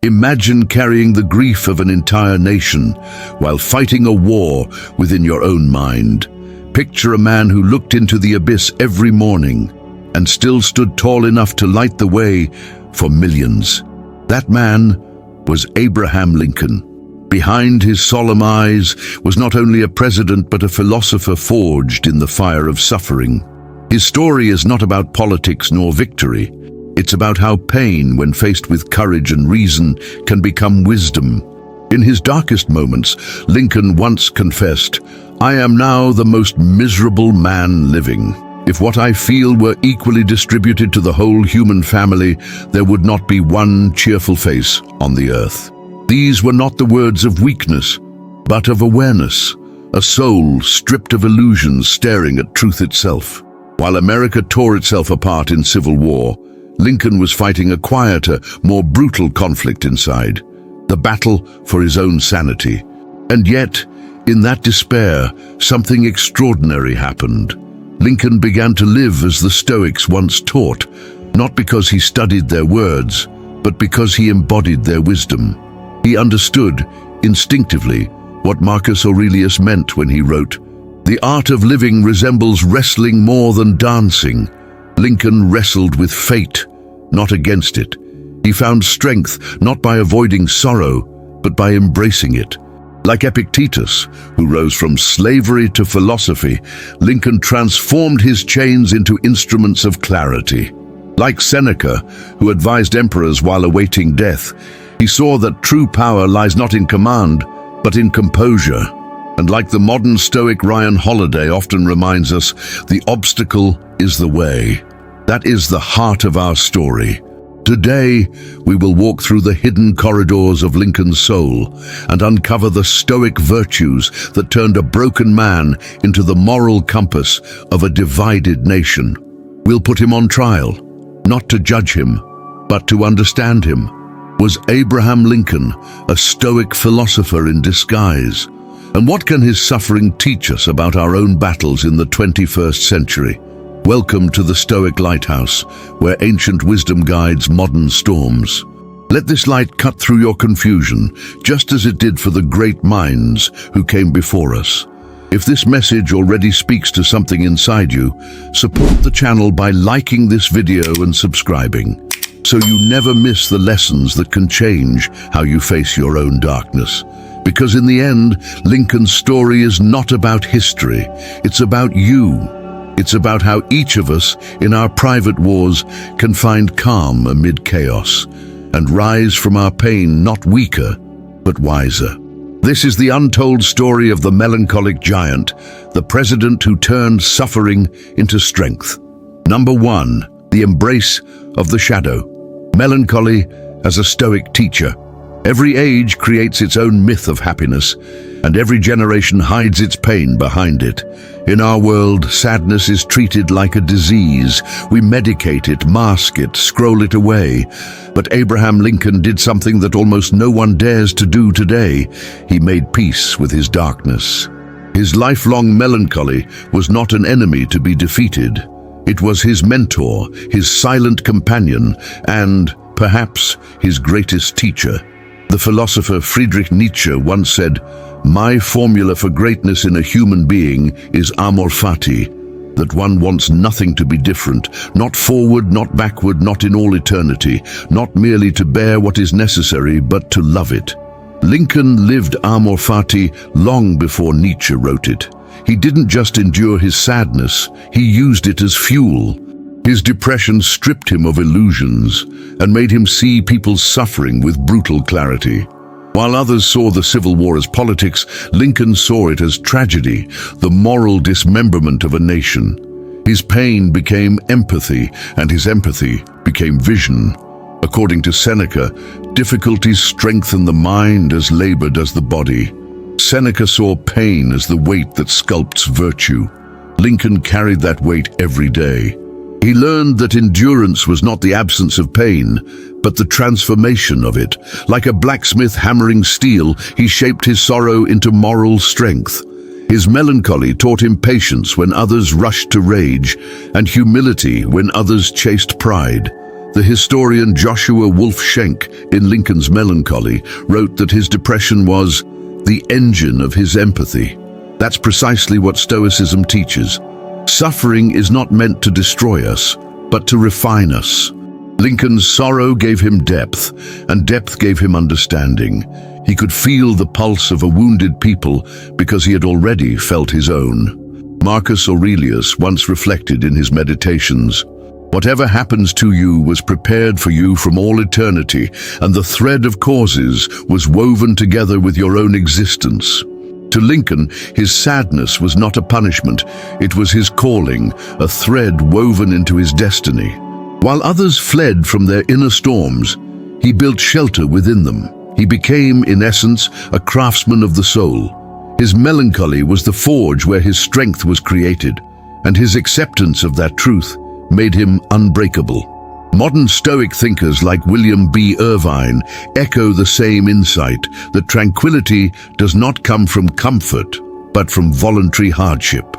Imagine carrying the grief of an entire nation while fighting a war within your own mind. Picture a man who looked into the abyss every morning and still stood tall enough to light the way for millions. That man was Abraham Lincoln. Behind his solemn eyes was not only a president but a philosopher forged in the fire of suffering. His story is not about politics nor victory. It's about how pain, when faced with courage and reason, can become wisdom. In his darkest moments, Lincoln once confessed, "I am now the most miserable man living. If what I feel were equally distributed to the whole human family, there would not be one cheerful face on the earth." These were not the words of weakness, but of awareness, a soul stripped of illusions staring at truth itself. While America tore itself apart in civil war, Lincoln was fighting a quieter, more brutal conflict inside, the battle for his own sanity. And yet, in that despair, something extraordinary happened. Lincoln began to live as the Stoics once taught, not because he studied their words, but because he embodied their wisdom. He understood, instinctively, what Marcus Aurelius meant when he wrote, "The art of living resembles wrestling more than dancing." Lincoln wrestled with fate, not against it. He found strength not by avoiding sorrow, but by embracing it. Like Epictetus, who rose from slavery to philosophy, Lincoln transformed his chains into instruments of clarity. Like Seneca, who advised emperors while awaiting death, he saw that true power lies not in command, but in composure. And like the modern Stoic Ryan Holiday often reminds us, the obstacle is the way. That is the heart of our story. Today, we will walk through the hidden corridors of Lincoln's soul and uncover the Stoic virtues that turned a broken man into the moral compass of a divided nation. We'll put him on trial, not to judge him, but to understand him. Was Abraham Lincoln a Stoic philosopher in disguise? And what can his suffering teach us about our own battles in the 21st century? Welcome to the Stoic Lighthouse, where ancient wisdom guides modern storms. Let this light cut through your confusion, just as it did for the great minds who came before us. If this message already speaks to something inside you, support the channel by liking this video and subscribing, so you never miss the lessons that can change how you face your own darkness. Because in the end, Lincoln's story is not about history, it's about you. It's about how each of us, in our private wars, can find calm amid chaos and rise from our pain not weaker, but wiser. This is the untold story of the melancholic giant, the president who turned suffering into strength. Number 1, the embrace of the shadow. Melancholy as a Stoic teacher. Every age creates its own myth of happiness, and every generation hides its pain behind it. In our world, sadness is treated like a disease. We medicate it, mask it, scroll it away. But Abraham Lincoln did something that almost no one dares to do today. He made peace with his darkness. His lifelong melancholy was not an enemy to be defeated. It was his mentor, his silent companion, and, perhaps, his greatest teacher. The philosopher Friedrich Nietzsche once said, "My formula for greatness in a human being is amor fati," that one wants nothing to be different, not forward, not backward, not in all eternity, not merely to bear what is necessary, but to love it. Lincoln lived amor fati long before Nietzsche wrote it. He didn't just endure his sadness, he used it as fuel. His depression stripped him of illusions and made him see people's suffering with brutal clarity. While others saw the Civil War as politics, Lincoln saw it as tragedy, the moral dismemberment of a nation. His pain became empathy, and his empathy became vision. According to Seneca, difficulties strengthen the mind as labor does the body. Seneca saw pain as the weight that sculpts virtue. Lincoln carried that weight every day. He learned that endurance was not the absence of pain, but the transformation of it. Like a blacksmith hammering steel, he shaped his sorrow into moral strength. His melancholy taught him patience when others rushed to rage, and humility when others chased pride. The historian Joshua Wolf Schenck, in Lincoln's Melancholy, wrote that his depression was the engine of his empathy. That's precisely what Stoicism teaches. Suffering is not meant to destroy us, but to refine us. Lincoln's sorrow gave him depth, and depth gave him understanding. He could feel the pulse of a wounded people because he had already felt his own. Marcus Aurelius once reflected in his Meditations, "Whatever happens to you was prepared for you from all eternity, and the thread of causes was woven together with your own existence." To Lincoln, his sadness was not a punishment, it was his calling, a thread woven into his destiny. While others fled from their inner storms, he built shelter within them. He became, in essence, a craftsman of the soul. His melancholy was the forge where his strength was created, and his acceptance of that truth made him unbreakable. Modern Stoic thinkers like William B. Irvine echo the same insight, that tranquility does not come from comfort, but from voluntary hardship.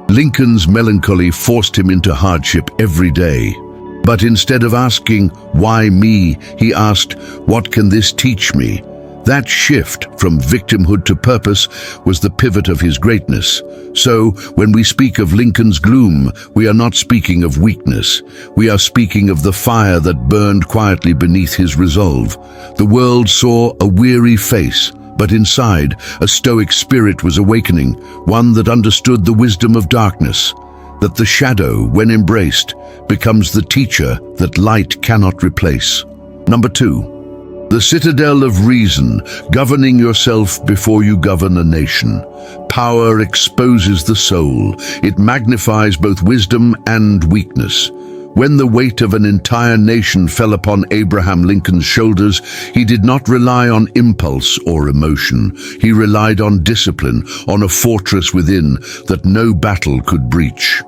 Lincoln's melancholy forced him into hardship every day. But instead of asking, "Why me?" he asked, "What can this teach me?" That shift from victimhood to purpose was the pivot of his greatness. So, when we speak of Lincoln's gloom, we are not speaking of weakness. We are speaking of the fire that burned quietly beneath his resolve. The world saw a weary face, but inside, a stoic spirit was awakening, one that understood the wisdom of darkness, that the shadow, when embraced, becomes the teacher that light cannot replace. Number 2. The Citadel of Reason, governing yourself before you govern a nation. Power exposes the soul. It magnifies both wisdom and weakness. When the weight of an entire nation fell upon Abraham Lincoln's shoulders, he did not rely on impulse or emotion. He relied on discipline, on a fortress within that no battle could breach.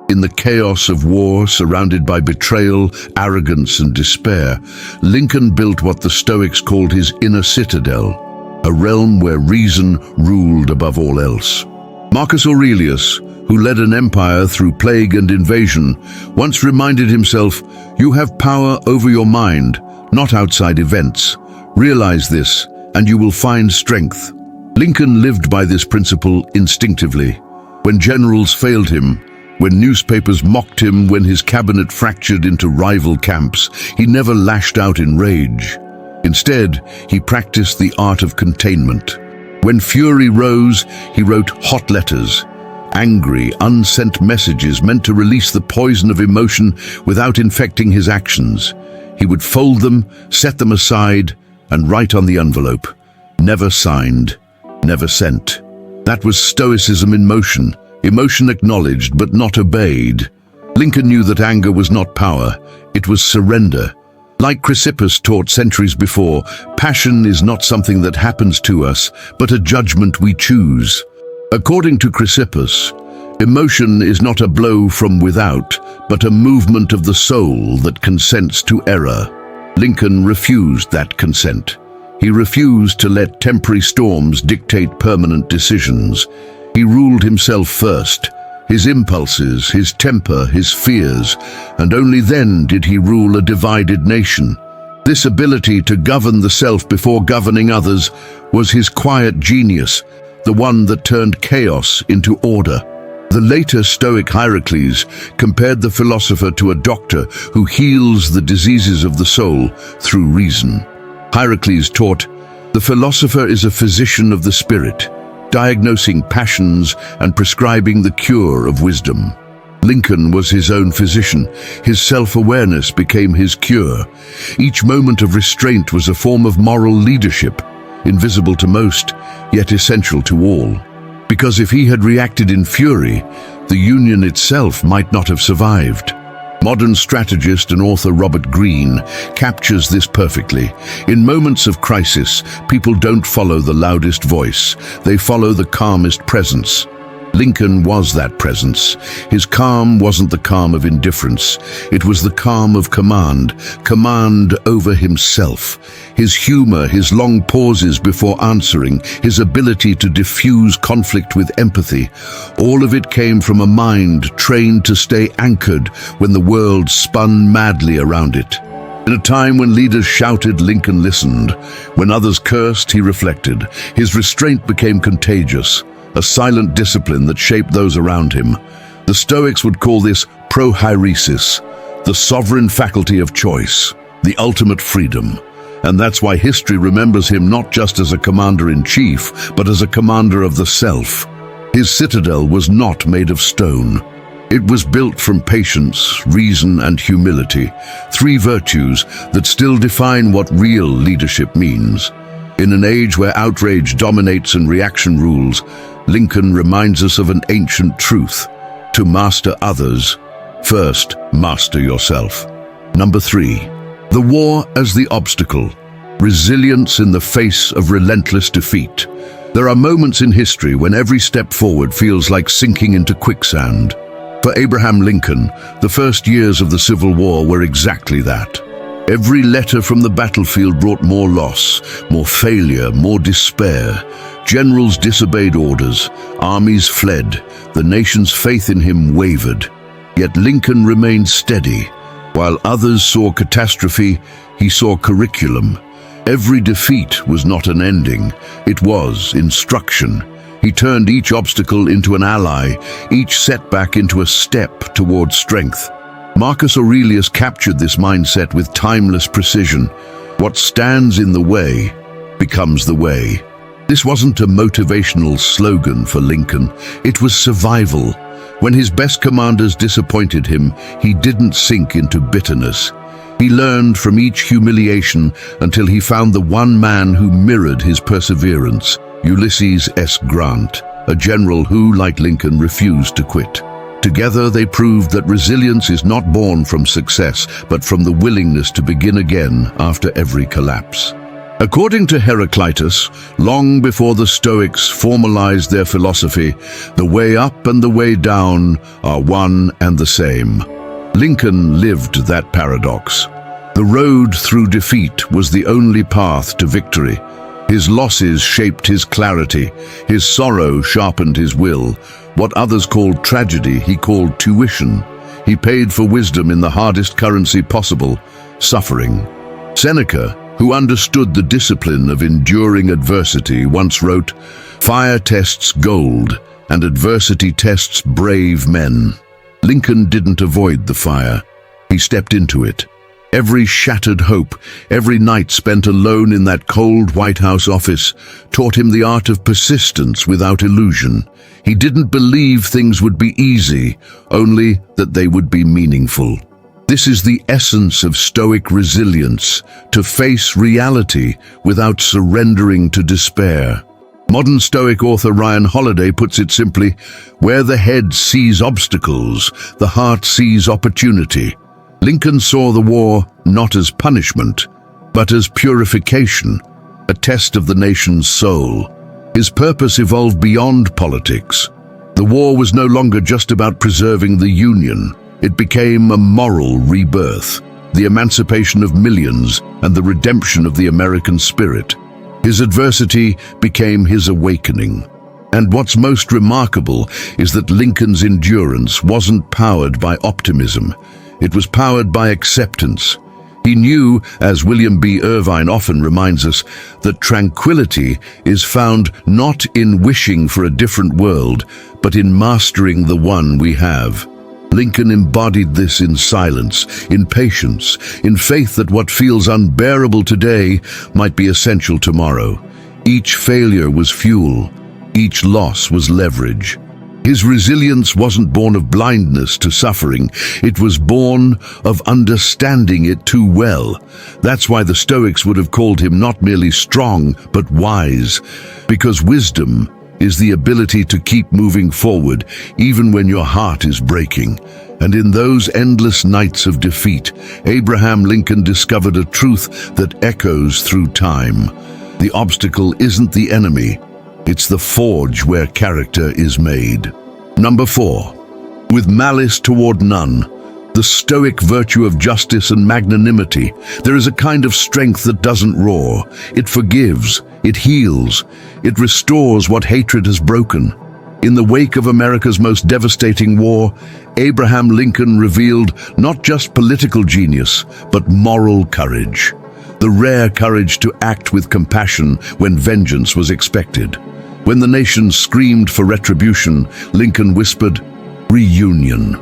In the chaos of war, surrounded by betrayal, arrogance, and despair, Lincoln built what the Stoics called his inner citadel, a realm where reason ruled above all else. Marcus Aurelius, who led an empire through plague and invasion, once reminded himself, "You have power over your mind, not outside events. Realize this, and you will find strength." Lincoln lived by this principle instinctively. When generals failed him, when newspapers mocked him, when his cabinet fractured into rival camps, he never lashed out in rage. Instead, he practiced the art of containment. When fury rose, he wrote hot letters, angry, unsent messages meant to release the poison of emotion without infecting his actions. He would fold them, set them aside, and write on the envelope, "Never signed, never sent." That was Stoicism in motion. Emotion acknowledged but not obeyed. Lincoln knew that anger was not power, it was surrender. Like Chrysippus taught centuries before, passion is not something that happens to us, but a judgment we choose. According to Chrysippus, emotion is not a blow from without, but a movement of the soul that consents to error. Lincoln refused that consent. He refused to let temporary storms dictate permanent decisions. He ruled himself first, his impulses, his temper, his fears, and only then did he rule a divided nation. This ability to govern the self before governing others was his quiet genius, the one that turned chaos into order. The later Stoic Heracles compared the philosopher to a doctor who heals the diseases of the soul through reason. Heracles taught, "The philosopher is a physician of the spirit, diagnosing passions and prescribing the cure of wisdom." Lincoln was his own physician. His self-awareness became his cure. Each moment of restraint was a form of moral leadership, invisible to most, yet essential to all. Because if he had reacted in fury, the Union itself might not have survived. Modern strategist and author Robert Greene captures this perfectly. In moments of crisis, people don't follow the loudest voice, they follow the calmest presence. Lincoln was that presence. His calm wasn't the calm of indifference. It was the calm of command over himself. His humor, his long pauses before answering, his ability to diffuse conflict with empathy, all of it came from a mind trained to stay anchored when the world spun madly around it. In a time when leaders shouted, Lincoln listened. When others cursed, he reflected. His restraint became contagious, a silent discipline that shaped those around him. The Stoics would call this prohairesis, the sovereign faculty of choice, the ultimate freedom. And that's why history remembers him not just as a commander-in-chief, but as a commander of the self. His citadel was not made of stone. It was built from patience, reason, and humility, three virtues that still define what real leadership means. In an age where outrage dominates and reaction rules, Lincoln reminds us of an ancient truth. To master others, first master yourself. Number 3. The war as the obstacle. Resilience in the face of relentless defeat. There are moments in history when every step forward feels like sinking into quicksand. For Abraham Lincoln, the first years of the Civil War were exactly that. Every letter from the battlefield brought more loss, more failure, more despair. Generals disobeyed orders, armies fled, the nation's faith in him wavered. Yet Lincoln remained steady. While others saw catastrophe, he saw curriculum. Every defeat was not an ending, it was instruction. He turned each obstacle into an ally, each setback into a step toward strength. Marcus Aurelius captured this mindset with timeless precision. What stands in the way becomes the way. This wasn't a motivational slogan for Lincoln, it was survival. When his best commanders disappointed him, he didn't sink into bitterness. He learned from each humiliation until he found the one man who mirrored his perseverance. Ulysses S. Grant, a general who, like Lincoln, refused to quit. Together they proved that resilience is not born from success, but from the willingness to begin again after every collapse. According to Heraclitus, long before the Stoics formalized their philosophy, the way up and the way down are one and the same. Lincoln lived that paradox. The road through defeat was the only path to victory. His losses shaped his clarity, his sorrow sharpened his will. What others called tragedy, he called tuition. He paid for wisdom in the hardest currency possible, suffering. Seneca, who understood the discipline of enduring adversity, once wrote, "Fire tests gold, and adversity tests brave men." Lincoln didn't avoid the fire. He stepped into it. Every shattered hope, every night spent alone in that cold White House office, taught him the art of persistence without illusion. He didn't believe things would be easy, only that they would be meaningful. This is the essence of Stoic resilience, to face reality without surrendering to despair. Modern Stoic author Ryan Holiday puts it simply, where the head sees obstacles, the heart sees opportunity. Lincoln saw the war not as punishment, but as purification, a test of the nation's soul. His purpose evolved beyond politics. The war was no longer just about preserving the Union. It became a moral rebirth, the emancipation of millions and the redemption of the American spirit. His adversity became his awakening. And what's most remarkable is that Lincoln's endurance wasn't powered by optimism. It was powered by acceptance. He knew, as William B. Irvine often reminds us, that tranquility is found not in wishing for a different world, but in mastering the one we have. Lincoln embodied this in silence, in patience, in faith that what feels unbearable today might be essential tomorrow. Each failure was fuel, each loss was leverage. His resilience wasn't born of blindness to suffering, it was born of understanding it too well. That's why the Stoics would have called him not merely strong, but wise, because wisdom is the ability to keep moving forward even when your heart is breaking. And in those endless nights of defeat, Abraham Lincoln discovered a truth that echoes through time. The obstacle isn't the enemy, it's the forge where character is made. Number 4. With malice toward none. The Stoic virtue of justice and magnanimity. There is a kind of strength that doesn't roar. It forgives, it heals, it restores what hatred has broken. In the wake of America's most devastating war, Abraham Lincoln revealed not just political genius, but moral courage. The rare courage to act with compassion when vengeance was expected. When the nation screamed for retribution, Lincoln whispered, "Reunion."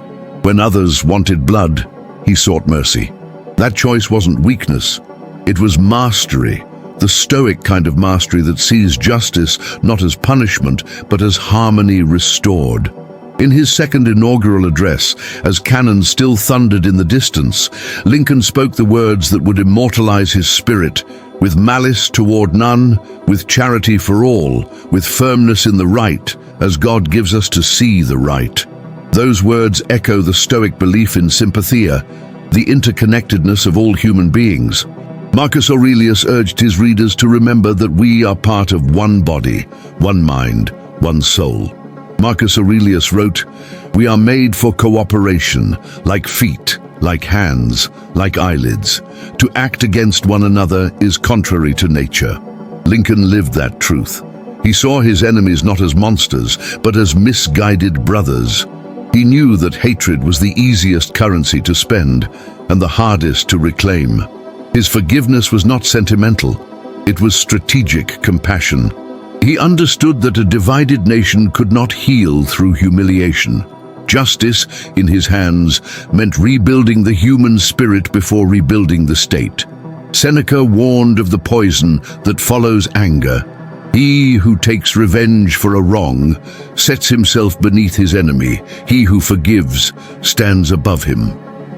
When others wanted blood, he sought mercy. That choice wasn't weakness, it was mastery. The Stoic kind of mastery that sees justice not as punishment, but as harmony restored. In his second inaugural address, as cannon still thundered in the distance, Lincoln spoke the words that would immortalize his spirit: with malice toward none, with charity for all, with firmness in the right, as God gives us to see the right. Those words echo the Stoic belief in sympathia, the interconnectedness of all human beings. Marcus Aurelius urged his readers to remember that we are part of one body, one mind, one soul. Marcus Aurelius wrote, "We are made for cooperation, like feet, like hands, like eyelids. To act against one another is contrary to nature." Lincoln lived that truth. He saw his enemies not as monsters, but as misguided brothers. He knew that hatred was the easiest currency to spend and the hardest to reclaim. His forgiveness was not sentimental, it was strategic compassion. He understood that a divided nation could not heal through humiliation. Justice, in his hands, meant rebuilding the human spirit before rebuilding the state. Seneca warned of the poison that follows anger. He who takes revenge for a wrong sets himself beneath his enemy. He who forgives stands above him.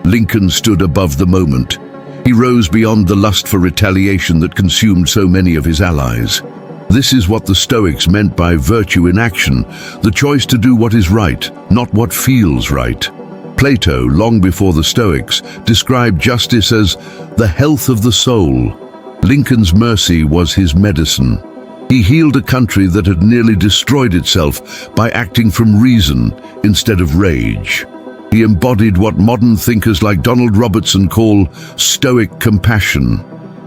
Lincoln stood above the moment. He rose beyond the lust for retaliation that consumed so many of his allies. This is what the Stoics meant by virtue in action, the choice to do what is right, not what feels right. Plato, long before the Stoics, described justice as the health of the soul. Lincoln's mercy was his medicine. He healed a country that had nearly destroyed itself by acting from reason instead of rage. He embodied what modern thinkers like Donald Robertson call Stoic compassion,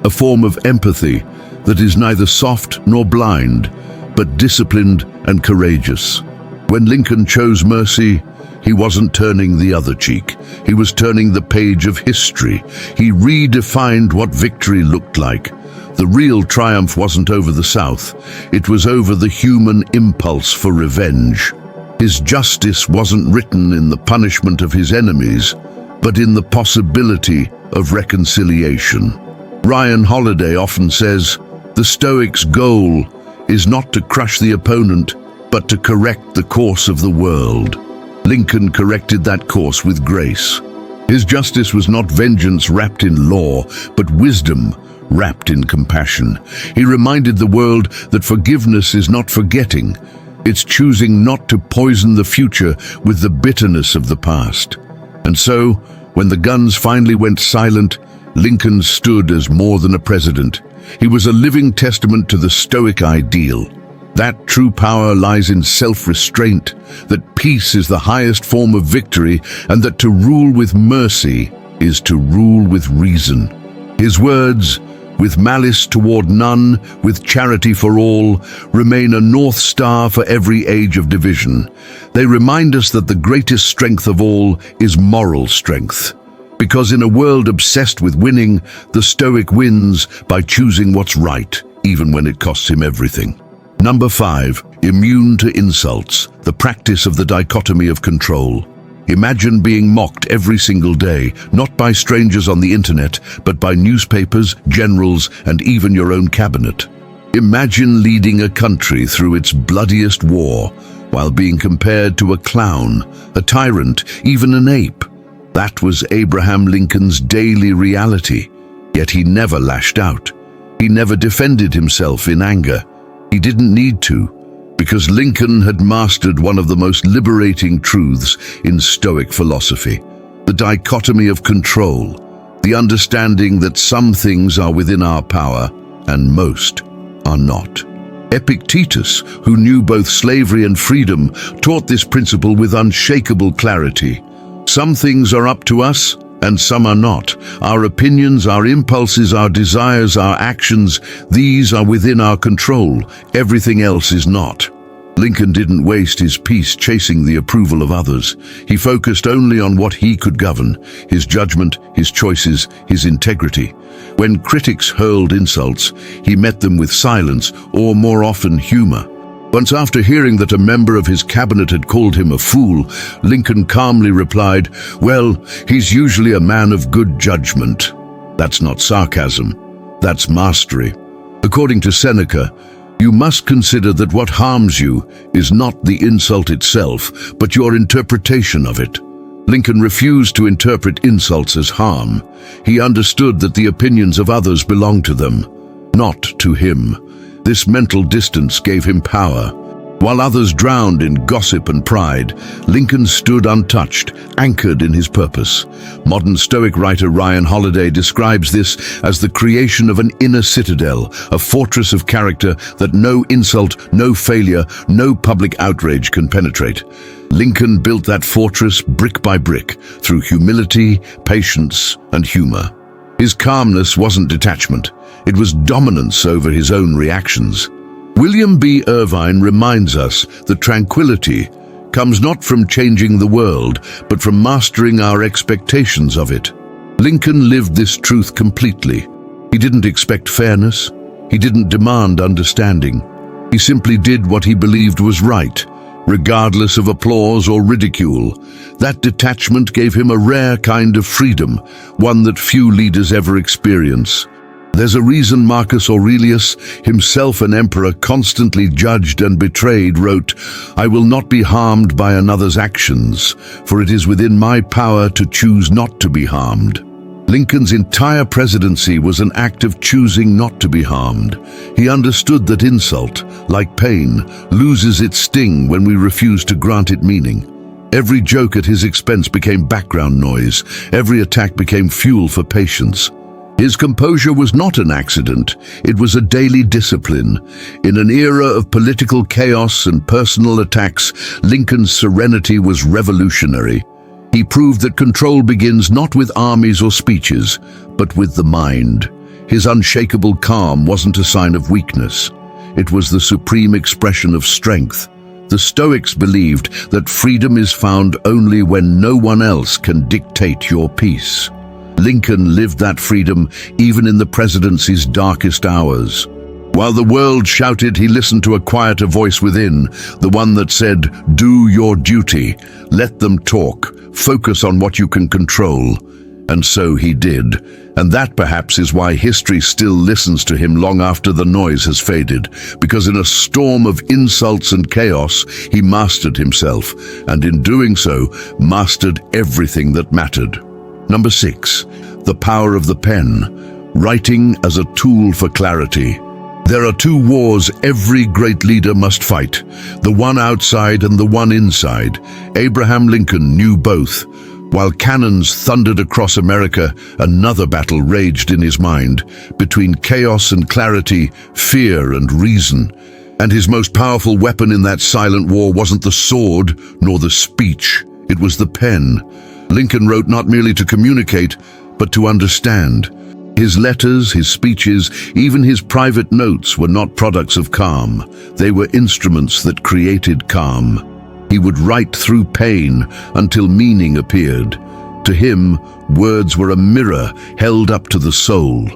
a form of empathy that is neither soft nor blind, but disciplined and courageous. When Lincoln chose mercy, he wasn't turning the other cheek. He was turning the page of history. He redefined what victory looked like. The real triumph wasn't over the South. It was over the human impulse for revenge. His justice wasn't written in the punishment of his enemies, but in the possibility of reconciliation. Ryan Holiday often says, "The Stoics' goal is not to crush the opponent, but to correct the course of the world." Lincoln corrected that course with grace. His justice was not vengeance wrapped in law, but wisdom wrapped in compassion. He reminded the world that forgiveness is not forgetting. It's choosing not to poison the future with the bitterness of the past. And so, when the guns finally went silent, Lincoln stood as more than a president. He was a living testament to the Stoic ideal. That true power lies in self-restraint, that peace is the highest form of victory, and that to rule with mercy is to rule with reason. His words, "with malice toward none, with charity for all," remain a North Star for every age of division. They remind us that the greatest strength of all is moral strength. Because in a world obsessed with winning, the Stoic wins by choosing what's right, even when it costs him everything. Number 5, immune to insults, the practice of the dichotomy of control. Imagine being mocked every single day, not by strangers on the internet, but by newspapers, generals, and even your own cabinet. Imagine leading a country through its bloodiest war, while being compared to a clown, a tyrant, even an ape. That was Abraham Lincoln's daily reality, yet he never lashed out. He never defended himself in anger. He didn't need to, because Lincoln had mastered one of the most liberating truths in Stoic philosophy, the dichotomy of control, the understanding that some things are within our power and most are not. Epictetus, who knew both slavery and freedom, taught this principle with unshakable clarity. Some things are up to us and some are not. Our opinions, our impulses, our desires, our actions, these are within our control. Everything else is not. Lincoln didn't waste his peace chasing the approval of others. He focused only on what he could govern: his judgment, his choices, his integrity. When critics hurled insults, he met them with silence, or more often humor. Once, after hearing that a member of his cabinet had called him a fool, Lincoln calmly replied, "Well, he's usually a man of good judgment." That's not sarcasm, that's mastery. According to Seneca, you must consider that what harms you is not the insult itself, but your interpretation of it. Lincoln refused to interpret insults as harm. He understood that the opinions of others belonged to them, not to him. This mental distance gave him power. While others drowned in gossip and pride, Lincoln stood untouched, anchored in his purpose. Modern Stoic writer Ryan Holiday describes this as the creation of an inner citadel, a fortress of character that no insult, no failure, no public outrage can penetrate. Lincoln built that fortress brick by brick, through humility, patience, and humor. His calmness wasn't detachment. It was dominance over his own reactions. William B. Irvine reminds us that tranquility comes not from changing the world, but from mastering our expectations of it. Lincoln lived this truth completely. He didn't expect fairness. He didn't demand understanding. He simply did what he believed was right, regardless of applause or ridicule. That detachment gave him a rare kind of freedom, one that few leaders ever experience. There's a reason Marcus Aurelius, himself an emperor constantly judged and betrayed, wrote, "I will not be harmed by another's actions, for it is within my power to choose not to be harmed." Lincoln's entire presidency was an act of choosing not to be harmed. He understood that insult, like pain, loses its sting when we refuse to grant it meaning. Every joke at his expense became background noise. Every attack became fuel for patience. His composure was not an accident, it was a daily discipline. In an era of political chaos and personal attacks, Lincoln's serenity was revolutionary. He proved that control begins not with armies or speeches, but with the mind. His unshakable calm wasn't a sign of weakness. It was the supreme expression of strength. The Stoics believed that freedom is found only when no one else can dictate your peace. Lincoln lived that freedom even in the presidency's darkest hours. While the world shouted, he listened to a quieter voice within, the one that said, "Do your duty, let them talk, focus on what you can control." And so he did. And that perhaps is why history still listens to him long after the noise has faded, because in a storm of insults and chaos, he mastered himself, and in doing so, mastered everything that mattered. Number 6, the power of the pen, writing as a tool for clarity. There are two wars every great leader must fight, the one outside and the one inside. Abraham Lincoln knew both. While cannons thundered across America, another battle raged in his mind, between chaos and clarity, fear and reason. And his most powerful weapon in that silent war wasn't the sword nor the speech, it was the pen. Lincoln wrote not merely to communicate, but to understand. His letters, his speeches, even his private notes were not products of calm. They were instruments that created calm. He would write through pain until meaning appeared. To him, words were a mirror held up to the soul,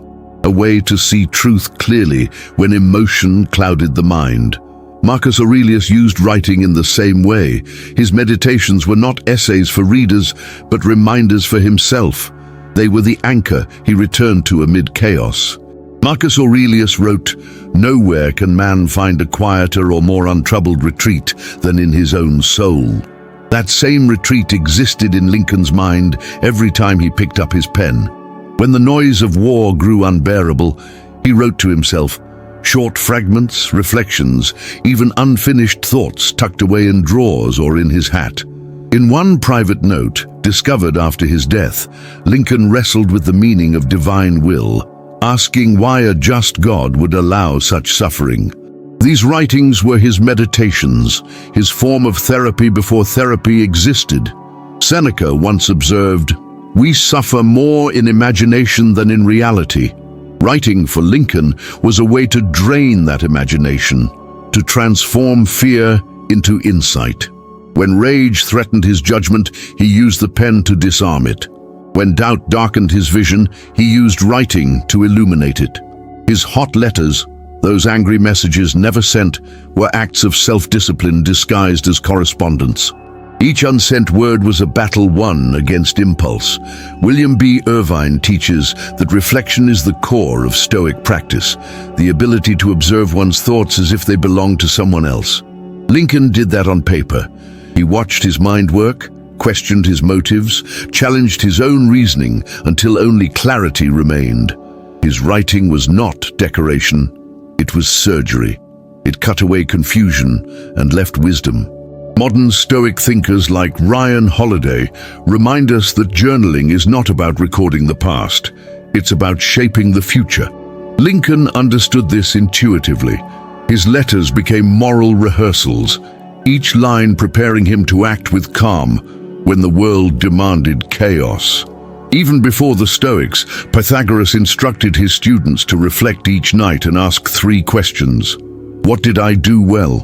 a way to see truth clearly when emotion clouded the mind. Marcus Aurelius used writing in the same way. His meditations were not essays for readers, but reminders for himself. They were the anchor he returned to amid chaos. Marcus Aurelius wrote, "Nowhere can man find a quieter or more untroubled retreat than in his own soul." That same retreat existed in Lincoln's mind every time he picked up his pen. When the noise of war grew unbearable, he wrote to himself, short fragments, reflections, even unfinished thoughts tucked away in drawers or in his hat. In one private note, discovered after his death, Lincoln wrestled with the meaning of divine will, asking why a just God would allow such suffering. These writings were his meditations, his form of therapy before therapy existed. Seneca once observed, "We suffer more in imagination than in reality." Writing for Lincoln was a way to drain that imagination, to transform fear into insight. When rage threatened his judgment, he used the pen to disarm it. When doubt darkened his vision, he used writing to illuminate it. His hot letters, those angry messages never sent, were acts of self-discipline disguised as correspondence. Each unsent word was a battle won against impulse. William B. Irvine teaches that reflection is the core of Stoic practice, the ability to observe one's thoughts as if they belong to someone else. Lincoln did that on paper. He watched his mind work, questioned his motives, challenged his own reasoning until only clarity remained. His writing was not decoration, it was surgery. It cut away confusion and left wisdom. Modern Stoic thinkers like Ryan Holiday remind us that journaling is not about recording the past, it's about shaping the future. Lincoln understood this intuitively. His letters became moral rehearsals, each line preparing him to act with calm when the world demanded chaos. Even before the Stoics, Pythagoras instructed his students to reflect each night and ask 3 questions. What did I do well?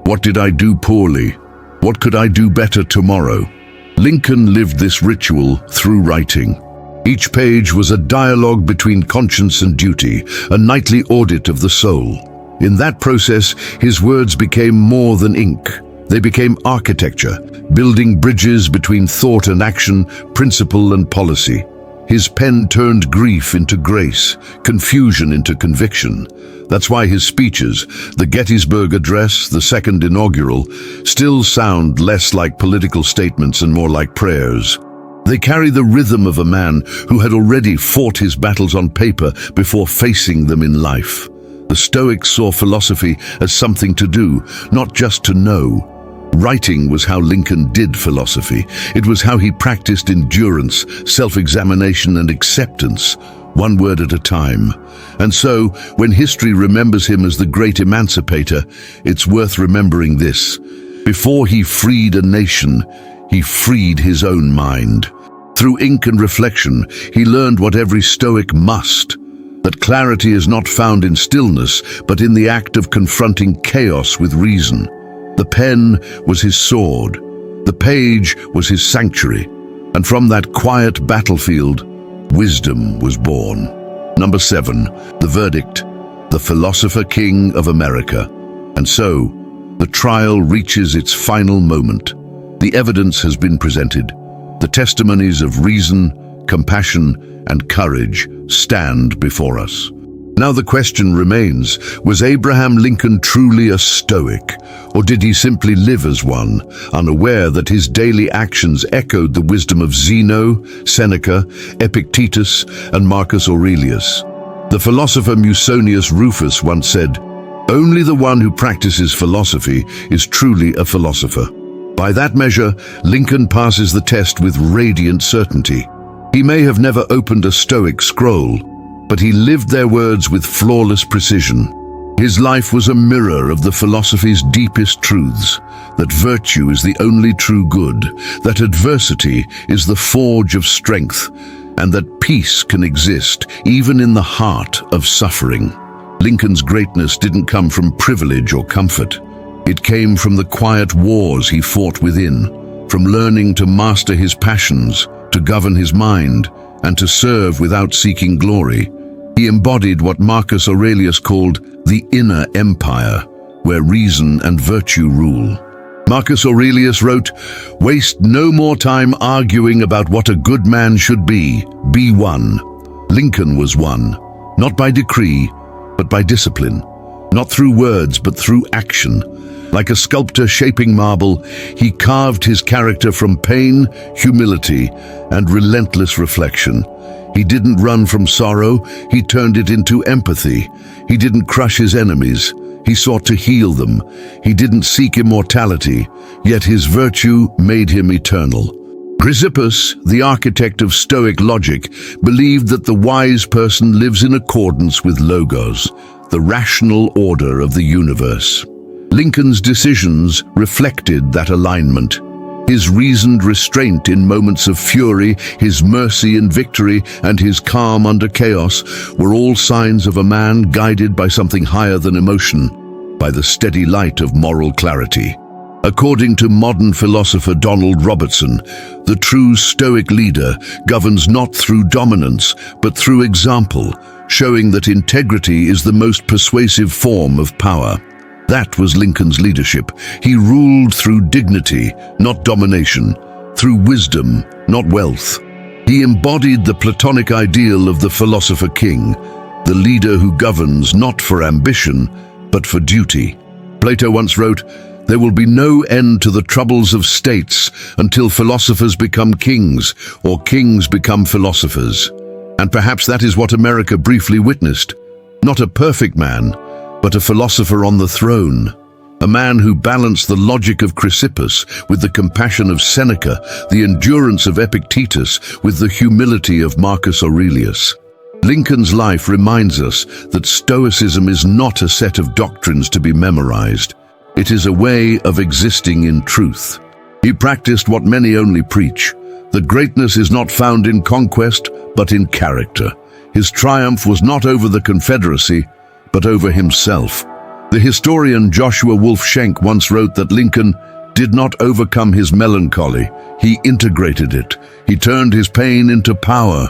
What did I do poorly? What could I do better tomorrow? Lincoln lived this ritual through writing. Each page was a dialogue between conscience and duty, a nightly audit of the soul. In that process, his words became more than ink. They became architecture, building bridges between thought and action, principle and policy. His pen turned grief into grace, confusion into conviction. That's why his speeches, the Gettysburg Address, the second inaugural, still sound less like political statements and more like prayers. They carry the rhythm of a man who had already fought his battles on paper before facing them in life. The Stoics saw philosophy as something to do, not just to know. Writing was how Lincoln did philosophy. It was how he practiced endurance, self-examination and acceptance, one word at a time. And so, when history remembers him as the great emancipator, it's worth remembering this. Before he freed a nation, he freed his own mind. Through ink and reflection, he learned what every Stoic must, that clarity is not found in stillness, but in the act of confronting chaos with reason. The pen was his sword, the page was his sanctuary, and from that quiet battlefield, wisdom was born. Number 7, the verdict, the Philosopher-King of America. And so, the trial reaches its final moment. The evidence has been presented. The testimonies of reason, compassion, and courage stand before us. Now the question remains, was Abraham Lincoln truly a Stoic, or did he simply live as one, unaware that his daily actions echoed the wisdom of Zeno, Seneca, Epictetus, and Marcus Aurelius? The philosopher Musonius Rufus once said, "Only the one who practices philosophy is truly a philosopher." By that measure, Lincoln passes the test with radiant certainty. He may have never opened a Stoic scroll, but he lived their words with flawless precision. His life was a mirror of the philosophy's deepest truths, that virtue is the only true good, that adversity is the forge of strength, and that peace can exist even in the heart of suffering. Lincoln's greatness didn't come from privilege or comfort. It came from the quiet wars he fought within, from learning to master his passions, to govern his mind, and to serve without seeking glory. He embodied what Marcus Aurelius called the inner empire, where reason and virtue rule. Marcus Aurelius wrote, "Waste no more time arguing about what a good man should be one." Lincoln was one, not by decree, but by discipline, not through words, but through action. Like a sculptor shaping marble, he carved his character from pain, humility, and relentless reflection. He didn't run from sorrow, he turned it into empathy. He didn't crush his enemies, he sought to heal them. He didn't seek immortality, yet his virtue made him eternal. Chrysippus, the architect of Stoic logic, believed that the wise person lives in accordance with logos, the rational order of the universe. Lincoln's decisions reflected that alignment. His reasoned restraint in moments of fury, his mercy in victory, and his calm under chaos were all signs of a man guided by something higher than emotion. by the steady light of moral clarity. According to modern philosopher Donald Robertson, the true Stoic leader governs not through dominance, but through example, showing that integrity is the most persuasive form of power. That was Lincoln's leadership. He ruled through dignity, not domination, through wisdom, not wealth. He embodied the Platonic ideal of the Philosopher-King, the leader who governs not for ambition, but for duty. Plato once wrote, "There will be no end to the troubles of states until philosophers become kings, or kings become philosophers." And perhaps that is what America briefly witnessed. Not a perfect man, but a philosopher on the throne. A man who balanced the logic of Chrysippus with the compassion of Seneca, the endurance of Epictetus with the humility of Marcus Aurelius. Lincoln's life reminds us that Stoicism is not a set of doctrines to be memorized. It is a way of existing in truth. He practiced what many only preach, that greatness is not found in conquest, but in character. His triumph was not over the Confederacy, but over himself. The historian Joshua Wolf Schenck once wrote that Lincoln did not overcome his melancholy, he integrated it. He turned his pain into power.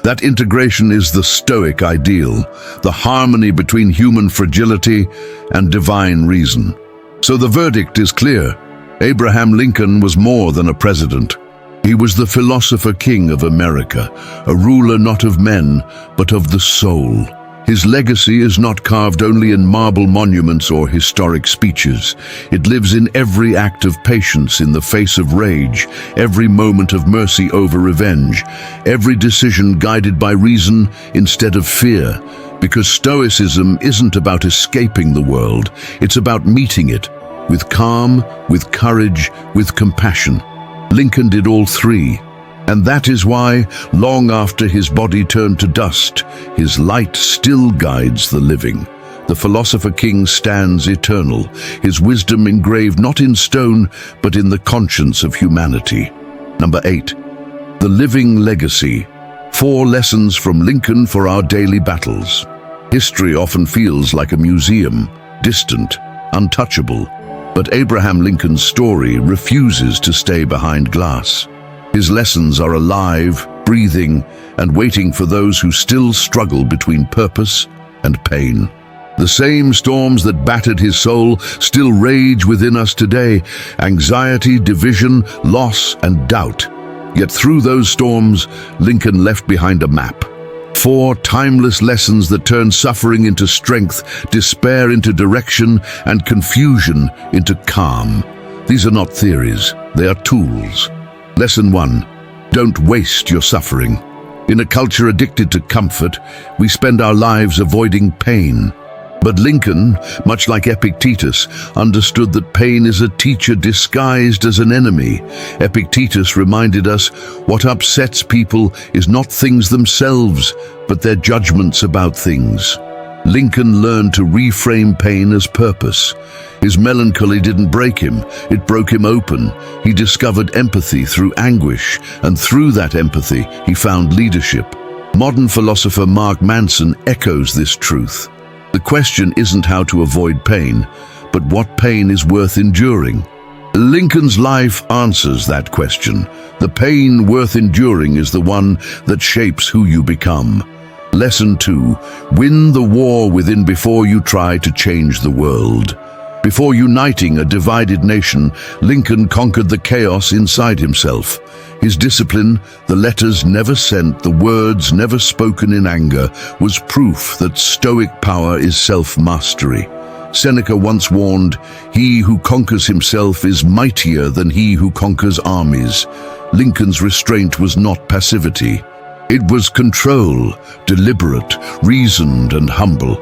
That integration is the Stoic ideal, the harmony between human fragility and divine reason. So the verdict is clear. Abraham Lincoln was more than a president. He was the Philosopher-King of America, a ruler not of men, but of the soul. His legacy is not carved only in marble monuments or historic speeches. It lives in every act of patience in the face of rage, every moment of mercy over revenge, every decision guided by reason instead of fear. Because Stoicism isn't about escaping the world, it's about meeting it, with calm, with courage, with compassion. Lincoln did all three. And that is why, long after his body turned to dust, his light still guides the living. The Philosopher-King stands eternal, his wisdom engraved not in stone, but in the conscience of humanity. Number 8. The living legacy. 4 lessons from Lincoln for our daily battles. History often feels like a museum, distant, untouchable. But Abraham Lincoln's story refuses to stay behind glass. His lessons are alive, breathing, and waiting for those who still struggle between purpose and pain. The same storms that battered his soul still rage within us today: anxiety, division, loss, and doubt. Yet through those storms, Lincoln left behind a map. 4 timeless lessons that turn suffering into strength, despair into direction, and confusion into calm. These are not theories, they are tools. Lesson 1. Don't waste your suffering. In a culture addicted to comfort, we spend our lives avoiding pain. But Lincoln, much like Epictetus, understood that pain is a teacher disguised as an enemy. Epictetus reminded us what upsets people is not things themselves, but their judgments about things. Lincoln learned to reframe pain as purpose. His melancholy didn't break him, it broke him open. He discovered empathy through anguish, and through that empathy, he found leadership. Modern philosopher Mark Manson echoes this truth. The question isn't how to avoid pain, but what pain is worth enduring. Lincoln's life answers that question. The pain worth enduring is the one that shapes who you become. Lesson 2. Win the war within before you try to change the world. Before uniting a divided nation, Lincoln conquered the chaos inside himself. His discipline, the letters never sent, the words never spoken in anger, was proof that Stoic power is self-mastery. Seneca once warned, "He who conquers himself is mightier than he who conquers armies." Lincoln's restraint was not passivity. It was control, deliberate, reasoned, and humble.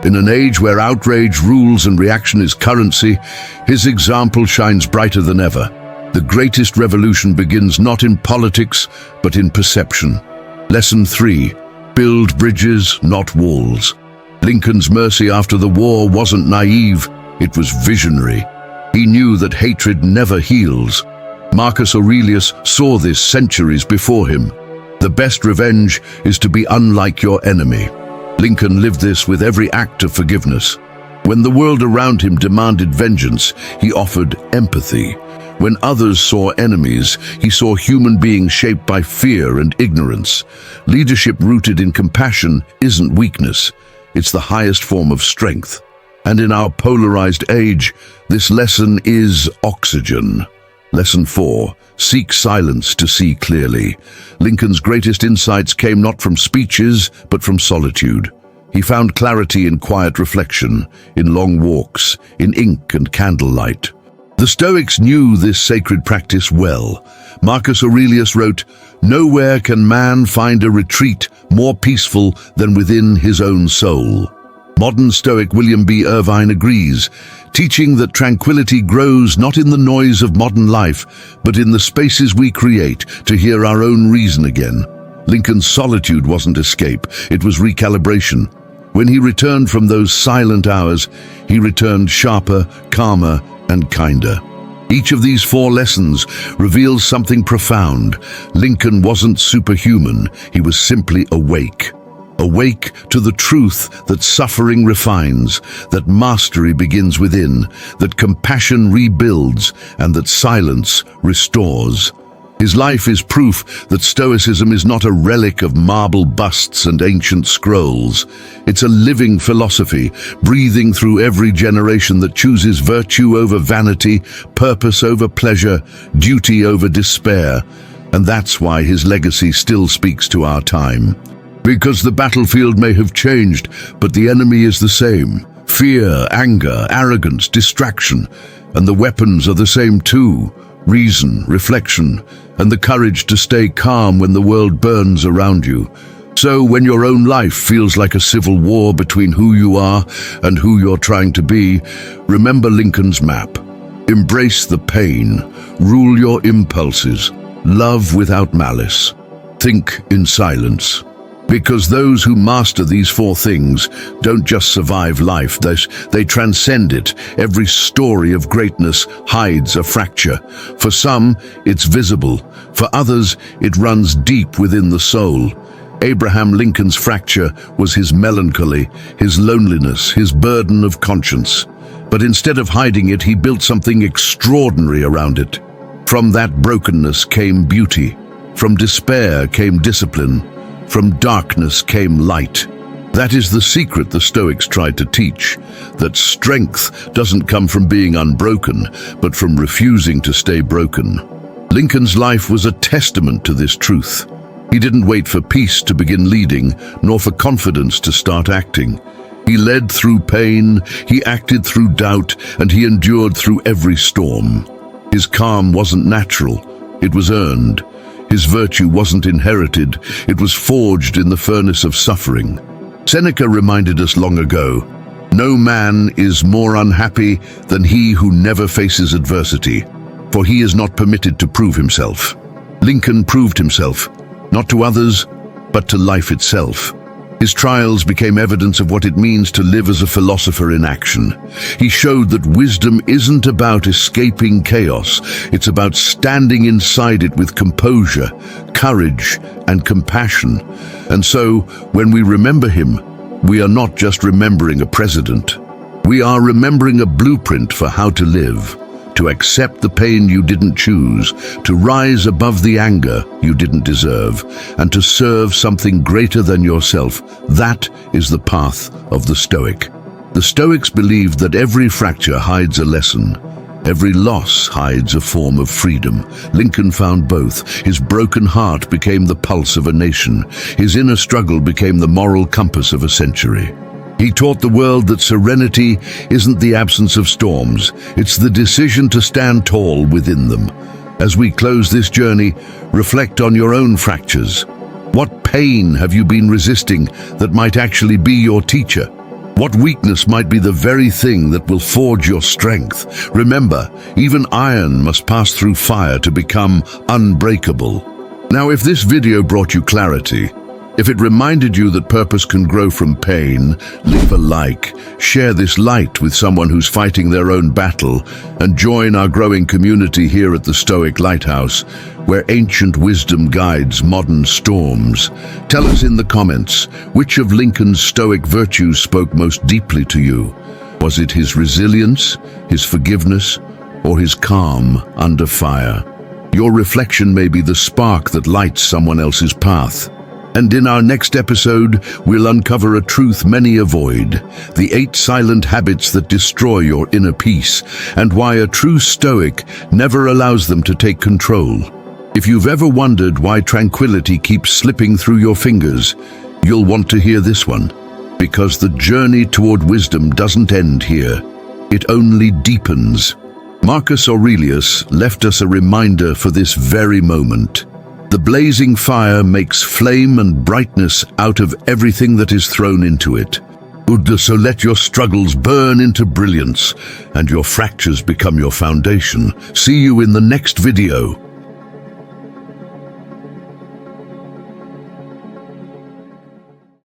In an age where outrage rules and reaction is currency, his example shines brighter than ever. The greatest revolution begins not in politics, but in perception. Lesson 3. Build bridges, not walls. Lincoln's mercy after the war wasn't naive, it was visionary. He knew that hatred never heals. Marcus Aurelius saw this centuries before him. The best revenge is to be unlike your enemy. Lincoln lived this with every act of forgiveness. When the world around him demanded vengeance, he offered empathy. When others saw enemies, he saw human beings shaped by fear and ignorance. Leadership rooted in compassion isn't weakness, it's the highest form of strength. And in our polarized age, this lesson is oxygen. Lesson 4. Seek silence to see clearly. Lincoln's greatest insights came not from speeches, but from solitude. He found clarity in quiet reflection, in long walks, in ink and candlelight. The Stoics knew this sacred practice well. Marcus Aurelius wrote, "Nowhere can man find a retreat more peaceful than within his own soul." Modern Stoic William B. Irvine agrees, teaching that tranquility grows not in the noise of modern life, but in the spaces we create to hear our own reason again. Lincoln's solitude wasn't escape, it was recalibration. When he returned from those silent hours, he returned sharper, calmer, and kinder. Each of these 4 lessons reveals something profound. Lincoln wasn't superhuman, he was simply awake. Awake to the truth that suffering refines, that mastery begins within, that compassion rebuilds, and that silence restores. His life is proof that Stoicism is not a relic of marble busts and ancient scrolls. It's a living philosophy, breathing through every generation that chooses virtue over vanity, purpose over pleasure, duty over despair. And that's why his legacy still speaks to our time. Because the battlefield may have changed, but the enemy is the same. Fear, anger, arrogance, distraction. And the weapons are the same too. Reason, reflection, and the courage to stay calm when the world burns around you. So when your own life feels like a civil war between who you are and who you're trying to be, remember Lincoln's map. Embrace the pain, rule your impulses, love without malice. Think in silence. Because those who master these 4 things don't just survive life, they transcend it. Every story of greatness hides a fracture. For some, it's visible. For others, it runs deep within the soul. Abraham Lincoln's fracture was his melancholy, his loneliness, his burden of conscience. But instead of hiding it, he built something extraordinary around it. From that brokenness came beauty. From despair came discipline. From darkness came light. That is the secret the Stoics tried to teach, that strength doesn't come from being unbroken, but from refusing to stay broken. Lincoln's life was a testament to this truth. He didn't wait for peace to begin leading, nor for confidence to start acting. He led through pain, he acted through doubt, and he endured through every storm. His calm wasn't natural, it was earned. His virtue wasn't inherited, it was forged in the furnace of suffering. Seneca reminded us long ago, "No man is more unhappy than he who never faces adversity, for he is not permitted to prove himself." Lincoln proved himself, not to others, but to life itself. His trials became evidence of what it means to live as a philosopher in action. He showed that wisdom isn't about escaping chaos, it's about standing inside it with composure, courage, and compassion. And so, when we remember him, we are not just remembering a president. We are remembering a blueprint for how to live, to accept the pain you didn't choose, to rise above the anger you didn't deserve, and to serve something greater than yourself. That is the path of the Stoic. The Stoics believed that every fracture hides a lesson. Every loss hides a form of freedom. Lincoln found both. His broken heart became the pulse of a nation. His inner struggle became the moral compass of a century. He taught the world that serenity isn't the absence of storms, it's the decision to stand tall within them. As we close this journey, reflect on your own fractures. What pain have you been resisting that might actually be your teacher? What weakness might be the very thing that will forge your strength? Remember, even iron must pass through fire to become unbreakable. Now, if this video brought you clarity, if it reminded you that purpose can grow from pain, leave a like, share this light with someone who's fighting their own battle, and join our growing community here at the Stoic Lighthouse, where ancient wisdom guides modern storms. Tell us in the comments, which of Lincoln's Stoic virtues spoke most deeply to you? Was it his resilience, his forgiveness, or his calm under fire? Your reflection may be the spark that lights someone else's path. And in our next episode, we'll uncover a truth many avoid, the 8 silent habits that destroy your inner peace, and why a true Stoic never allows them to take control. If you've ever wondered why tranquility keeps slipping through your fingers, you'll want to hear this one. Because the journey toward wisdom doesn't end here. It only deepens. Marcus Aurelius left us a reminder for this very moment. The blazing fire makes flame and brightness out of everything that is thrown into it. So let your struggles burn into brilliance, and your fractures become your foundation. See you in the next video.